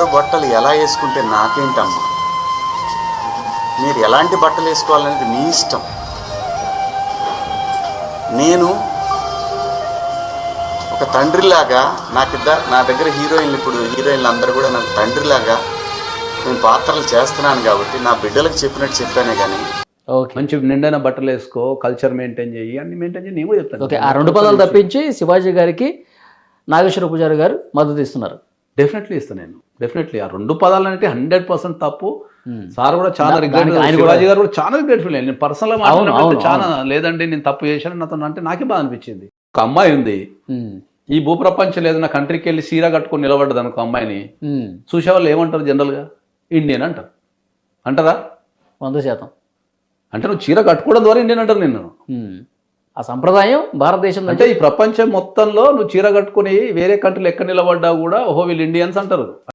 ఎవరు బట్టలు ఎలా వేసుకుంటే నాకేంటమ్మా? మీరు ఎలాంటి బట్టలు వేసుకోవాలనేది మీ ఇష్టం. నేను ఒక తండ్రిలాగా నా దగ్గర హీరోయిన్లు అందరూ కూడా నాకు తండ్రిలాగా నేను పాత్రలు చేస్తున్నాను కాబట్టి నా బిడ్డలకు చెప్పినట్టు చెప్పానే కానీ ఓకే, మంచి నిండైన బట్టలు వేసుకో, కల్చర్ మెయింటైన్ చేయి, అన్ని మెయింటైన్ చేయి నేను కూడా చెప్తాను. ఓకే, ఆ 2 పదాలు తప్పించి శివాజీ గారికి నాగేశ్వర పూజారి గారు మద్దతు ఇస్తున్నారు. డెఫినెట్లీ ఇస్తాను నేను. డెఫినెట్లీ ఆ 2 పదాలు అంటే 100% తప్పు. సార్ కూడా చాలా రిగ్రెట్, శివాజీ గారు కూడా చాలా రిగ్రెట్ ఫీల్ అయ్యాను. నేను పర్సనల్గా మాట్లాడినప్పుడు చాలా లేదండి నేను తప్పు చేశాను నాతో అంటే నాకే బాధ అనిపించింది. ఒక అమ్మాయి ఉంది ఈ భూప్రపంచం లేదు, నా కంట్రీకి వెళ్ళి సీరా కట్టుకొని నిలబడ్డది అనుకో, అమ్మాయిని చూసేవాళ్ళు ఏమంటారు? జనరల్గా ఇండియన్ అంటారు. అంటారా? 100%. అంటే నువ్వు చీర కట్టుకోవడం ద్వారా ఇండియన్ అంటారు నిన్ను. ఆ సంప్రదాయం భారతదేశం అంటే ఈ ప్రపంచం మొత్తంలో నువ్వు చీర కట్టుకుని వేరే కంట్రీలో ఎక్కడ నిలబడ్డా కూడా ఓహో వీళ్ళు ఇండియన్స్ అంటారు.